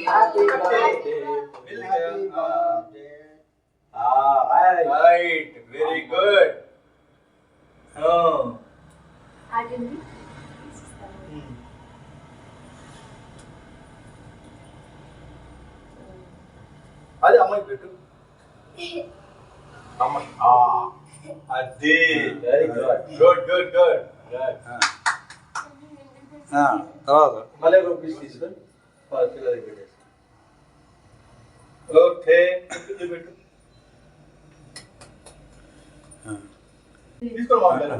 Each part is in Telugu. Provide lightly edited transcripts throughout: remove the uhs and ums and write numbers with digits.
Happy birthday. Right. Very good. Oh. అది అమ్మాయి పెట్టు అమ్మాయి అది very good good good good తర్వాత మళ్ళీ ఒక పీస్ తీసుకొని పిల్లలకి పెట్టేసి ఓకే పెట్టు తీసుకోండి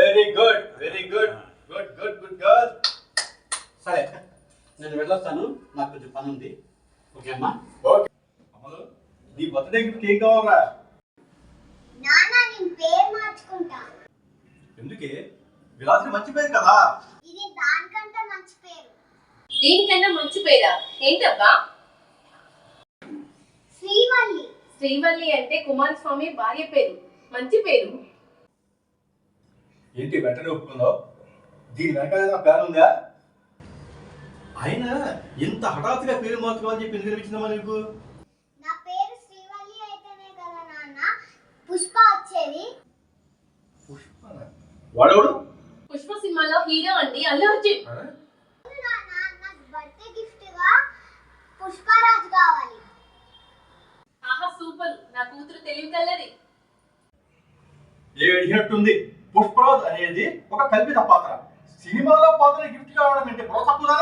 very good very good good good good girl సరే నేను వెళ్ళొస్తాను, నాకు కొంచెం పని ఉంది. ఓకే అమ్మా. ఓకే అమ్మలు నీ బర్త్డే గిఫ్ట్ ఏం కావాలరా? నాన్న నేను పేరు మార్చుకుంటా. ఎందుకే? విలాసిని మంచి పేరు కదా. ఇది దానికంటే మంచి పేరు. దీనికన్నా మంచి పేరా? ఏంటబ్బా? శ్రీవల్లి. శ్రీవల్లి అంటే కుమారస్వామి భార్య పేరు, మంచి పేరు. ఏంటి వెంటనే ఒప్పుకున్నావు? దీని వెనక ఏదైనా ప్లాన్ ఉందా? ఆయన ఎంత హఠాత్తుగా పేరు మార్చుకోవాలని చెప్పి ఎందుకు అనిపించిందమ్మా నీకు? నా పేరు శ్రీవల్లి అయితేనే కదా నాన్న పుష్ప వచ్చేది. పుష్ప వాడెవడు? పుష్ప సినిమాలో హీరో అండి, అల్లు అర్జున్. నాన్న నాకు బర్త్డే గిఫ్ట్ గా పుష్పరాజు కావాలి. ఆహా సూపర్, నా కూతురు తెలివి కల్లది. ఏడినట్టుంది. పుష్పరాజ్ అనేది ఒక కల్పిత పాత్ర. సినిమాలో పాత్ర గిఫ్ట్ కావడం అంటే తప్పుదా?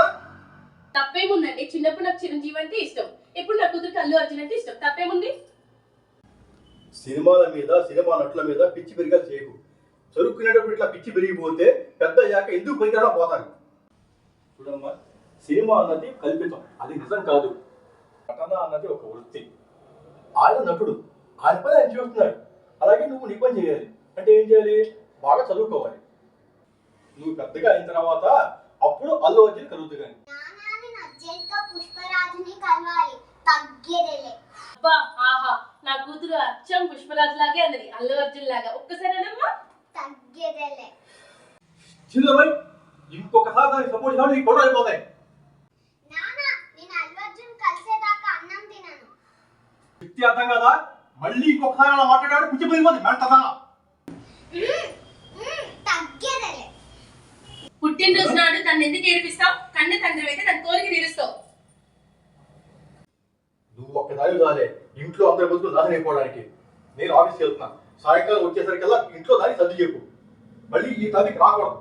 తప్పేముందండి, చిన్నప్పుడు నాకు చిరంజీవి అంటే ఇష్టం, ఇప్పుడు నా కూతురికి అల్లు అర్జున్ అంటే ఇష్టం, తప్పేముంది? సినిమాల మీద సినిమా నటుల మీద పిచ్చి పెరిగా చేయకు. చదువుకునేటప్పుడు ఇట్లా పిచ్చి పెరిగిపోతే పెద్ద అయ్యాక ఎందుకు పనికిరా పోతారు. చూడమ్మా, సినిమా అన్నది కల్పితం, అది నిజం కాదు. నటన అన్నది ఒక వృత్తి. ఆయన నటుడు, ఆయన పని ఆయన చేస్తున్నాడు. అలాగే నువ్వు నీ పని చేయాలి. అంటే ఏం చేయాలి? బాగా చదువుకోవాలి. నువ్వు పెద్దగా అయిన తర్వాత అప్పుడు అల్లు అర్జున్ కలుగుతుంది. కానీ పుష్పరాజుని కలవాలి, తగ్గేదేలే. అబ్బా ఆహా, నా కూతురు అచ్చం పుష్పరాజు లాగే అన్నది, అల్లు అర్జున్ లాగా. ఒక్కసారేనమ్మా? తగ్గేదేలే. చిన్నమ్మాయి ఇంకొకసారి దానికి సపోర్ట్ చేయాలి, నీ ఫోటో అయిపోతాయి. నాన్న నేను అల్లు అర్జున్ కలిసేదాకా అన్నం తినను. వ్యక్తి అర్థం కదా? మళ్ళీ ఇంకొకసారి అలా మాట్లాడాడు పిచ్చి పెరిగిపోతుంది మెంటదా. తగ్గేదేలే. పుట్టినరోజు నాడు తను ఎందుకు ఏడిపిస్తావు? కన్న తండ్రి అయితే తన కోరిక తీరుస్తావు. నువ్వు ఒక్కదాని రాలే ఇంట్లో అందరి బతుకులు నాశనం అయిపోవడానికి. నేను ఆఫీస్కి వెళ్తున్నా, సాయంకాలం వచ్చేసరికల్లా ఇంట్లో దాన్ని సర్ది చెప్పు. మళ్ళీ ఈ టాపిక్ రాకూడదు.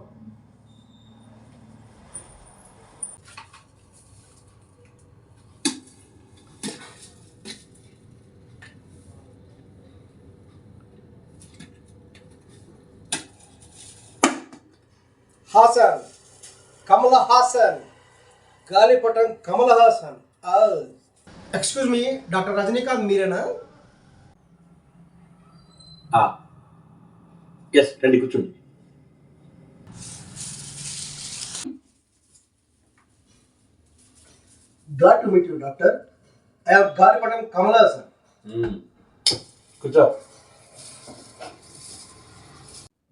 హాసన్, కమల హాసన్, గాలిపటం Kamal Haasan. Excuse me, doctor Rajinikanth మీరేనా? ఎస్, రండి కూర్చోండి. Glad to meet you, doctor. I am గాలిపటం కమల హాసన్. కూర్చో.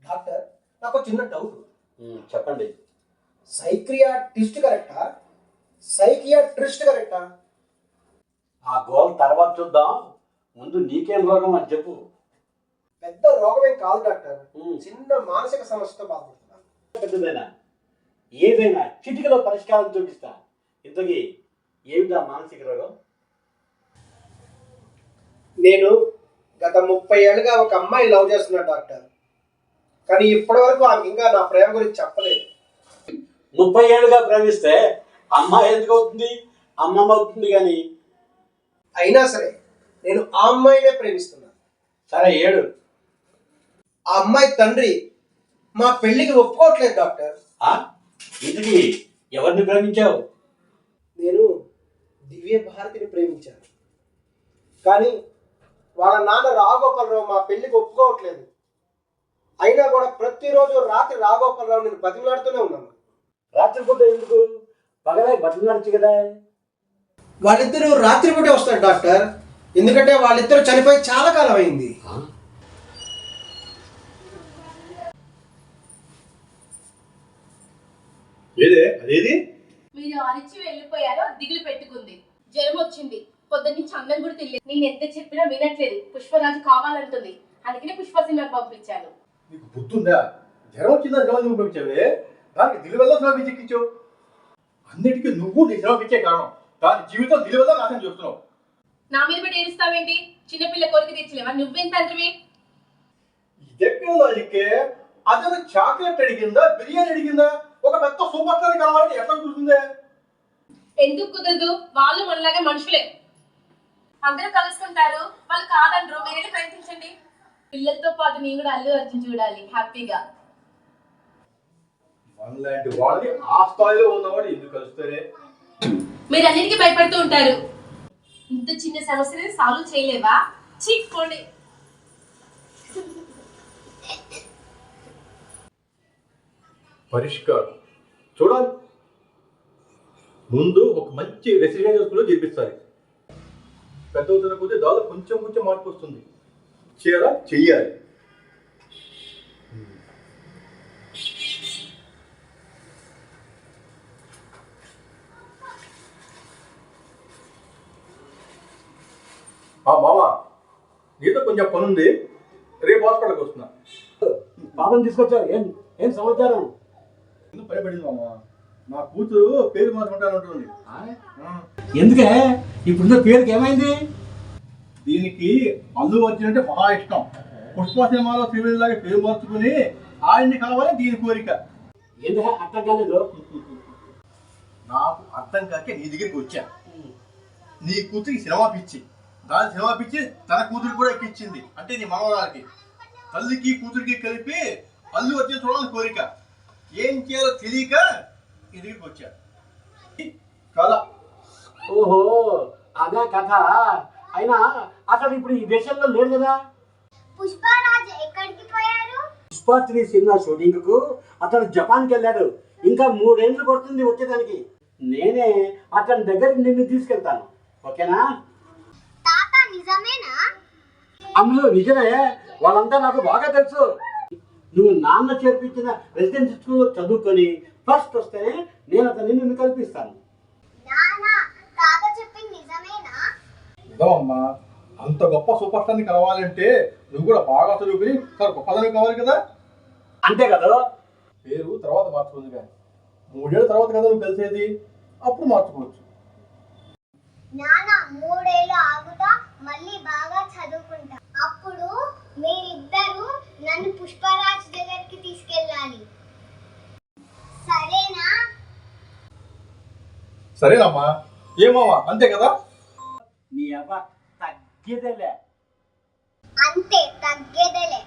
డాక్టర్, నాకు చిన్న డౌట్. చెప్పండి. సైక్రియాటిస్ట్ కరెక్టా, సైకియాట్రిస్ట్ కరెక్టా? ఆ గోల్ తర్వాత చూద్దాం, ముందు నీకేం రోగం అని చెప్పు. పెద్ద రోగమేం కాదు డాక్టర్, చిన్న మానసిక సమస్యతో బాధపడుతున్నాను. పెద్దదైనా ఏదైనా చిటికలో పరిష్కారం చూపిస్తా. ఇంతకీ ఏమిటా మానసిక రోగం? నేను గత 30 ఏళ్ళుగా ఒక అమ్మాయి లవ్ చేస్తున్నా డాక్టర్. కానీ ఇప్పటి వరకు ఆమె ఇంకా నా ప్రేమ గురించి చెప్పలేదు. 30 ఏళ్ళుగా ప్రేమిస్తే అమ్మాయి ఎందుకు అవుతుంది? అమ్మమ్మ అవుతుంది. కానీ అయినా సరే నేను ఆ అమ్మాయినే ప్రేమిస్తున్నాను. సరే ఏడు. ఆ అమ్మాయి తండ్రి మా పెళ్లికి ఒప్పుకోవట్లేదు డాక్టర్. ఇంతకీ ఎవరిని ప్రేమించావు? నేను దివ్య భారతిని ప్రేమించాను, కానీ వాళ్ళ నాన్న రాఘోపాలరావు మా పెళ్లికి ఒప్పుకోవట్లేదు. అయినా కూడా ప్రతిరోజు రాత్రి రాఘోపాలరావు నేను బతిమలాడుతూనే ఉన్నాను. రాత్రిపూట ఎందుకు? పగలే బతిమలాడచ్చు కదా. వాళ్ళిద్దరూ రాత్రిపూటే వస్తారు డాక్టర్, ఎందుకంటే వాళ్ళిద్దరూ చనిపోయి చాలా కాలం అయింది. ఏదే అదేది? మీరు అరిచి వెళ్ళిపోయారో దిగులు పెట్టుకుంది. జ్వరం వచ్చింది, పొద్దున్నుంచి అన్నం కూడా తినలేదు. నేను ఎంత చెప్పినా వినట్లేదు. పుష్పరాజు కావాలంటుంది, అందుకనే పుష్ప సినిమాకి పంపించాను. నీకు బుద్ధుందా? జ్వరం వచ్చిందా సినిమా నువ్వు పంపించావే, దానికి దిల్ వల్ల సినిమా పిచ్చెక్కించావు. అన్నిటికీ నువ్వు నీ సినిమా పిచ్చే కారణం. దాని జీవితం దిల్ వల్ల నాశనం చేస్తున్నావు. నా మీద పెట్టి ఏడుస్తావేంటి? చిన్నపిల్ల కోరిక తెచ్చలేవా? నువ్వేం తండ్రివి? ఇదెక్కడ లాజిక్కే? అతను చాక్లెట్ అడిగిందా, బిర్యానీ అడిగిందా? ఒక పెద్ద సూపర్ స్టార్ కావాలని ఎట్లా కుదురుతుందే? ఎందుకు కుదరదు? వాళ్ళు మనలాగే మనుషులే. అందరూ కలుసుకుంటారు, వాళ్ళు కాదంటారు. మీరేళ్ళు ప్రయత్నించండి. పిల్లలతో పాటు నేను కూడా అల్లు అర్జున్ చూడాలి హ్యాపీగా. మనలాంటి వాళ్ళని ఆ స్థాయిలో ఉన్నవాడు ఎందుకు కలుస్తారే? మీరు అన్నిటికీ భయపడుతూ ఉంటారు. ఇంత చిన్న సమస్యని సాల్వ్ చేయలేవా? చీక్కోండి. పరిష్కారం చూడాలి. ముందు ఒక మంచి రెసిడెన్షియల్ స్కూల్లో చేర్పిస్తారు. పెద్ద అవుతున్న కొద్దీ దానిలో కొంచెం కొంచెం మార్పు వస్తుంది. చెయ్యాలి. మామ, నీతో కొంచెం పనుంది, రేపు హాస్పిటల్కి వస్తున్నా. పాపం తీసుకొచ్చావు, ఏం సమాచారం? ఎందుకు భయపడింది మామ? నా కూతురు పేరు మార్చుకుంటానంటుంది. ఎందుకే? ఇప్పుడున్న పేరుకి ఏమైంది? దీనికి అల్లు అర్జున్ అంటే మహా ఇష్టం. పుష్ప సినిమాలో శ్రీవల్లిలాగా పేరు మార్చుకుని ఆయన్ని కావాలని దీని కోరిక. ఎందుకు అర్థం కాలేదు? నాకు అర్థం కాక నీ దగ్గరికి వచ్చా. నీ కూతురికి సినిమా పిచ్చి, దాని సినిమా పిచ్చి తన కూతురికి కూడా ఎక్కిచ్చింది. అంటే నీ మనవరాలకి, తల్లికి కూతురికి కలిపి అల్లు అర్జున్ చూడాలని కోరిక. ఏం చేయాలో తెలియక నీ దగ్గరికి వచ్చా. కథ. ఓహో, అదే కథ. అయినా అసలు ఇప్పుడు ఈ దేశంలో లేడు కదా. పుష్పరాజు ఎక్కడికి పోయారు? పుష్ప 3 సినిమా షూటింగ్ కు అతను జపాన్కి వెళ్ళాడు. ఇంకా 3 ఏళ్ళు పడుతుంది వచ్చేదానికి. నేనే అతని దగ్గరికి నిన్ను తీసుకెళ్తాను, ఓకేనా? తాత నిజమేనా? అమ్ములు నిజమే, వాళ్ళంతా నాకు బాగా తెలుసు. నువ్వు నాన్న చేర్పించిన రెసిడెన్సీ స్కూల్లో చదువుకొని ఫస్ట్ వస్తేనే నేను అతన్ని నిన్ను కల్పిస్తాను. నానా, తాత చెప్పింది నిజమేనా? నిజమమ్మా, అంత గొప్ప సూపర్ స్టార్ని కలవాలంటే నువ్వు కూడా బాగా చదువుకుని చాలా గొప్పదనం కావాలి కదా. అంతే కదా. పేరు తర్వాత మార్చుకుంది, కానీ 3 ఏళ్ళ తర్వాత కదా నువ్వు కలిసేది, అప్పుడు మార్చుకోవచ్చు. నానా, 3 ఏళ్ళు ఆగుతా, మళ్ళీ బాగా చదువుకుంటా. అప్పుడు మీరిద్దరూ నన్ను పుష్పరాజ్ దగ్గరికి తీసుకెళ్ళాలి, సరేనా? సరేనమ్మా. ఏమమ్మా, అంతే కదా? నీ అవ్వ తగ్గేదేలే. అంతే, తగ్గేదేలే.